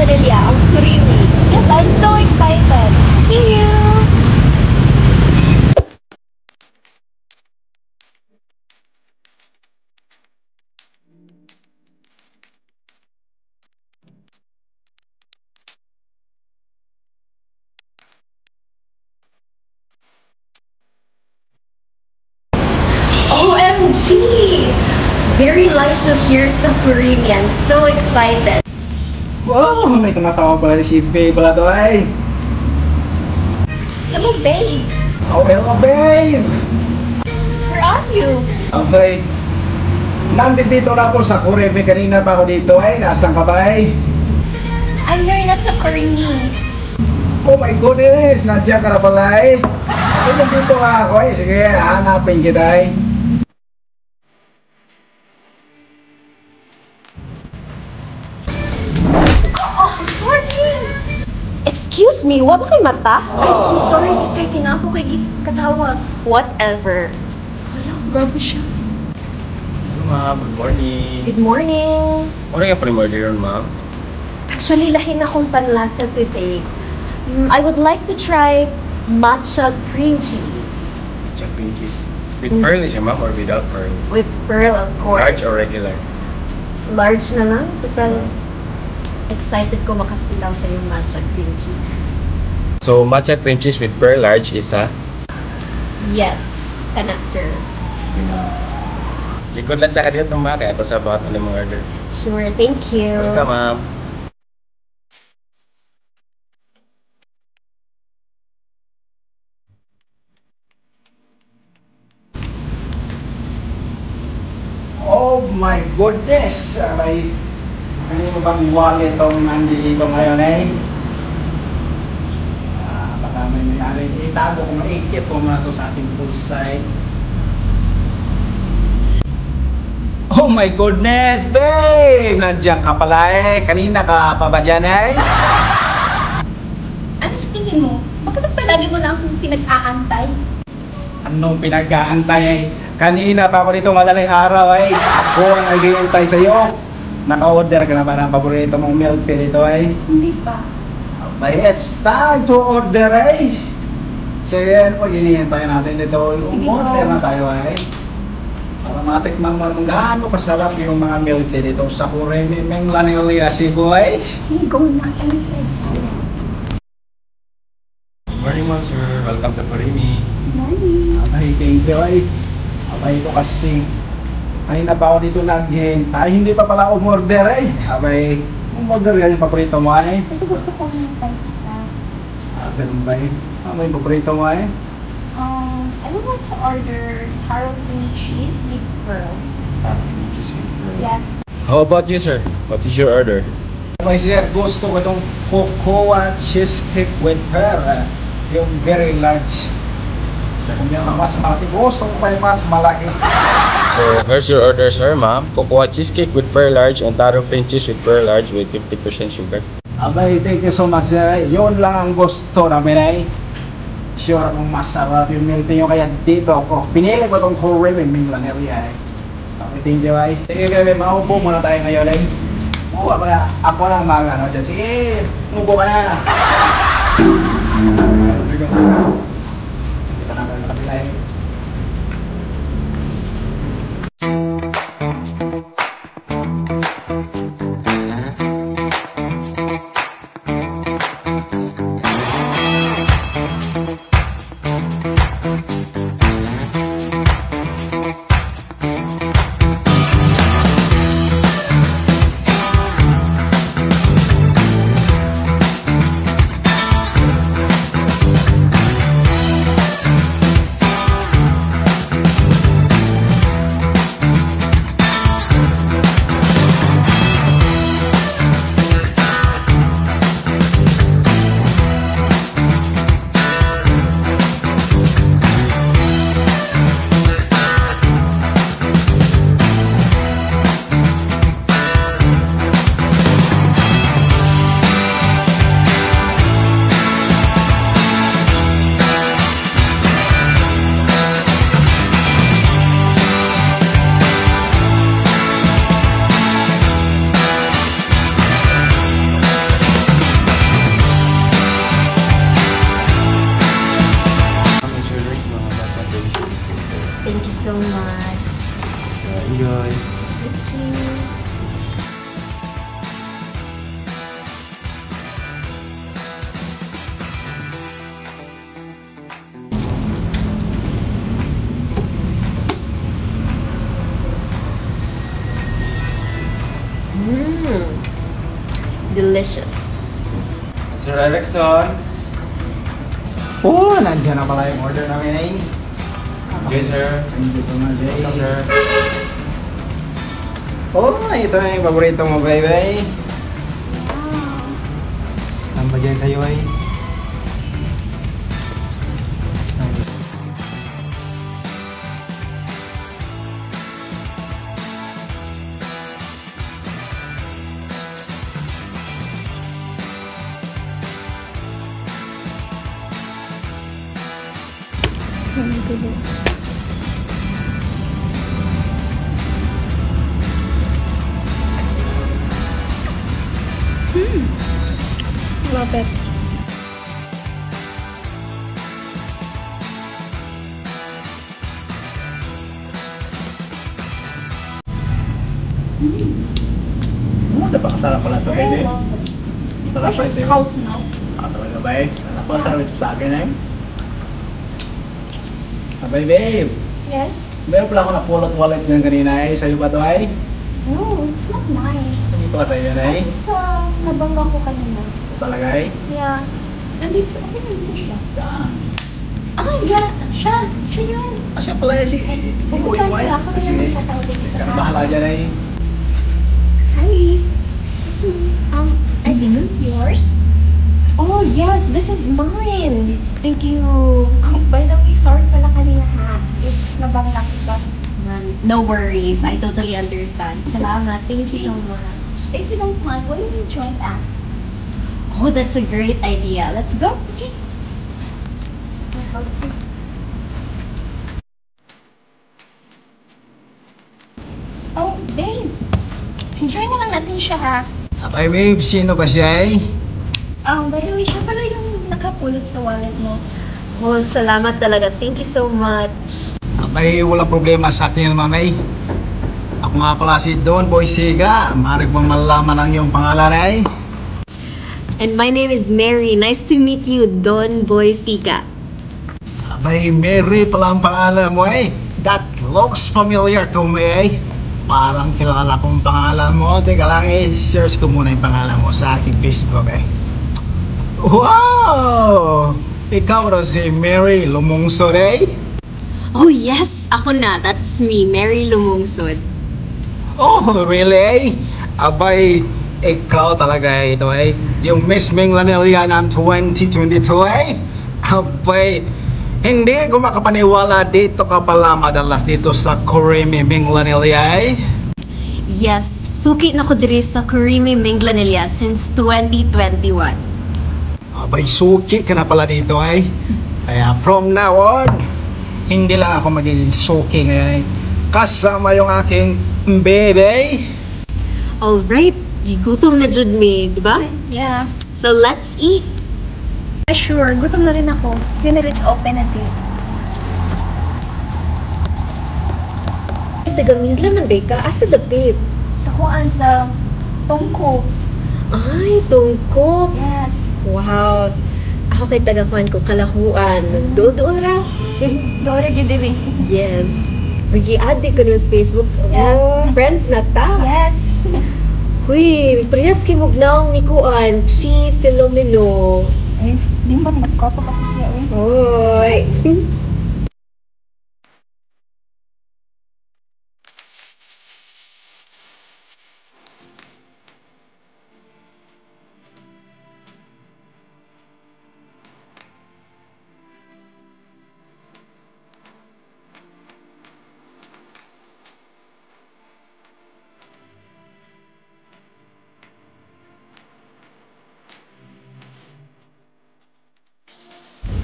vanilla, ang creamy. Yes, I'm so excited. See you! OMG! Very nice to hear sa creamy. I'm so excited. Wow, may tumatawag pala si Babe pala to ay. Hello, babe. Oh, hello Babe! Where are you? Okay. Nandito na ako sa Kurebe. Kanina pa ako dito ay. Nasaan ka ba ay? I'm here na sa creamy. Oh my goodness! Nandiyan ka na pala ay. Ay, nandito nga ako ay. Sige, hanapin kita ay. Oh, sorry! Excuse me, wala kay mata? Ay, sorry, kay tinapo kay katawag. Whatever. Hala, grabe siya. Hello ma'am, good morning. Good morning. Ano yung pre-order yun ma'am? Actually, lahin akong panlasa today. I would like to try matcha cream cheese. Jack cream cheese. With pearl siya ma'am or without pearl? With pearl, of course. Large or regular? Large na lang. Super excited ko makatilaw sa yung matcha cream cheese. So matcha cream cheese with pearl large is Yes, kana sir. Likod lang sa kanila itong mga kaya ito sa bawat ano mong order. Sure, thank you. Welcome ma'am. Oh my goodness! Aray. Ano mo bang wallet itong nandito ngayon eh? Baka may ari. Itago ko maikit ko muna ito sa ating poolside. Oh my goodness, babe! Nandiyan ka pala eh. Kanina ka pa ba dyan eh? Ano sa tingin mo? Bakit palagi mo na akong pinag-aantay? Anong pinag-aantay eh? Kanina pa ako dito madaling araw eh. Ako ang nag-iintay sa iyo. Naka-order ka na ba ng paborito mong milk tea dito eh? Hindi pa. Abay, it's time to order eh. Sige, pag hinihintay natin dito, umorder na tayo eh. Para matikman mo kung gaano kasarap yung mga milk tea dito sa Kurebe, Menglanili, Cebu eh. Sige, go na. Ano sir? Good morning ma'am sir. Welcome to Parimi. Morning. Abay, thank you eh. Abay ko kasi kanina pa ako dito naghihintay, hindi pa pala umorder eh. Abay, umorder yan yung paborito mo eh. Kasi gusto ko hintay kita. Ganun ba eh? Ano yung paborito mo eh? I would like to order taro cream cheese with pearl. Yes. How about you sir? What is your order? Okay sir, gusto ko itong cocoa cheesecake with pearl. Yung very large. Yung mas malaki. Gusto ko pa yung mas malaki. So here's your order sir ma'am. Cocoa cheesecake with pearl large and taro cream cheese with pearl large with 50% sugar. Abay, thank you so much sir. Yun lang ang gusto namin ay. Sure kung masarap yung milk tea nyo. Kaya dito ako. Pinili ko itong Kurebe Menglanili ay. Okay, thank you ay. Sige kami, maupo muna tayo ngayon ay. Oo, ako lang mga ano dyan. Sige, umupo ka na. Dito na mga kapila eh. Thank you so much. Enjoy. Thank you. Delicious. Sir Erickson. Oh, nandiyan na pala yung order namin eh. Enjoy, sir. Thank you so much eh. Welcome, sir. Oh, ito na yung paborito mo, baby. Saan ba dyan sa'yo eh? Oh my goodness. Love it. Napakasarap pala ito, baby. Sarap pa ito. House now. Talaga ba eh? Napakasarap ito sa akin eh. Abay, babe. Yes? Meron pala ako napulot wallet ng kanina eh. Sa'yo ba ito ay? No, it's not mine. Hindi pala sa'yo yan ay? Sa nabangga ko kanina. Talaga eh? Yeah. Nandito, okay nandito siya. Saan? Ah, yeah. Siya. Siya yun. Siya pala eh. Si Pupunta Ikoy niya ako Kasi rin sa Saudi. kaya bahala dyan eh. Hi. Excuse me. I think it's yours. Oh, yes. This is mine. Thank you. Oh, by the way, sorry pala kanina ha. If nabangga kita. No worries. I totally understand. Salamat. Thank you so much. If you don't mind, why don't you join us? Oh, that's a great idea. Let's go. Okay. Oh, babe. Enjoy na lang natin siya ha. Abay, babe. Sino ba siya eh? By the way, siya pala yung nakapulot sa wallet mo. Oh, salamat talaga. Thank you so much. Abay, walang problema sa akin yun, mamay. Ako nga pala si Don Boy Siga. Maaari bang malaman ang iyong pangalan ay? And my name is Mary. Nice to meet you, Don Boy Siga. Abay, Mary pala ang pangalan mo eh. That looks familiar to me eh. Parang kilala kong pangalan mo. Teka lang eh, search ko muna yung pangalan mo sa aking Facebook eh. Wow! Ikaw raw si Mary Lumungsod eh? Oh yes, ako na. That's me, Mary Lumungsod. Oh, really? Abay, ikaw talaga ito eh. Yung Miss Minglanilla ng 2022 eh. Abay, hindi ko makapaniwala dito ka pala madalas dito sa Kurimi Minglanilla eh. Yes, suki na ko diri sa Kurimi Minglanilla since 2021. Abay, suki ka na pala dito eh. Kaya from now on, hindi lang ako magiging suki ngayon. Kasama yung aking baby. Alright, gutom na jud me, di ba? Yeah. So let's eat. Sure, gutom na rin ako. Sige, let's open at this. Taga-Minglan man ka? Asa the babe? Sa kuan sa Tungko. Ay, Tungko. Yes. Wow. Ako kay taga-kuan ko, Kalahuan. Doon ra. Doon ra gyud diri. Yes. Mag-i-add ko sa Facebook. Yeah. Oh, friends na ta. Yes. Uy, priyas kay mugnaong ni kuan, Chi Filomeno. Ay, di ba mas kopo pa siya eh. Hoy.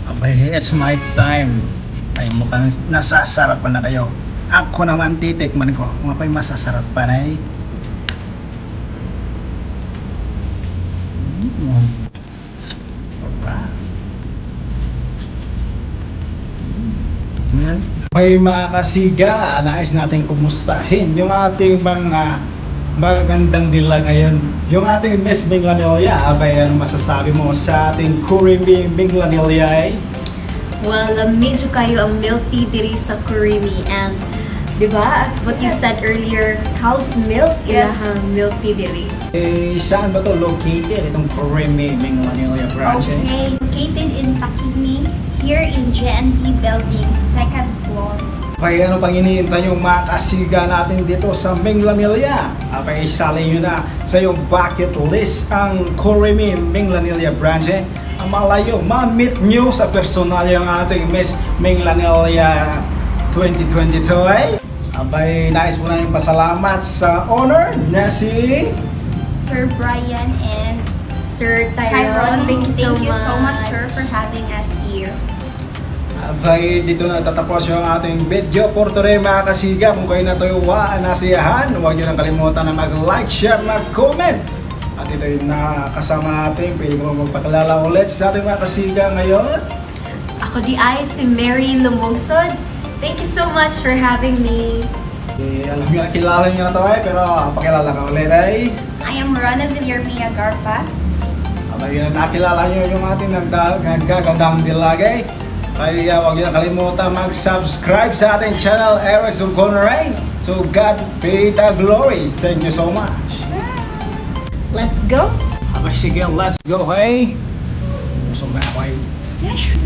Abay, it's my time. Ay, mukhang nasasarapan na kayo. Ako naman titikman ko kung ako'y masasarapan ay. Diba? Yan. May mga kasiga, nais natin kumustahin yung ating mga magandang dila ngayon. Yung ating Miss Minglanilla, abay ano masasabi mo sa ating Kurimi Minglanilla? Well, medyo kayo ang milk tea diri sa Kurimi and diba, as what you said earlier, cow's milk ilahang milk tea diri. Eh, saan ba to located itong Kurimi Minglanilla branch? Okay, located in Takini, here in JNT Building, second floor. Kaya ano pang iniintay yung mga kasiga natin dito sa Minglanilla? Abay, isalin nyo na sa yung bucket list ang Kurimi Minglanilla branch. Ang malayo, ma-meet nyo sa personal yung ating Miss Minglanilla 2022. Abay, nais mo na yung pasalamat sa owner na si Sir Brian and Sir Tyrone, Tyrone, thank you so much, sir, for having us here. Abay, dito na tatapos yung ating video for today mga kasiga. Kung kayo natuyuwaan, nasiyahan, huwag nyo nang kalimutan na mag-like, share, mag-comment. At ito yung nakasama natin. Pwede ko magpakilala ulit sa ating mga kasiga ngayon. Ako di ay si Mary Lumugsod. Thank you so much for having me. Eh, alam nyo na, kilala nyo na ito pero pakilala ka ulit ay. I am Rona Villarmea Garpa. Abay, yun na nakilala nyo yung ating nagagandang dilagay. Kaya huwag nyo na kalimutan mag-subscribe sa ating channel, Eric Sulconaray. So God be the glory. Thank you so much. Let's go! Abay, sige, let's go, hey! Gusto mo ako ay... Yeah, sure.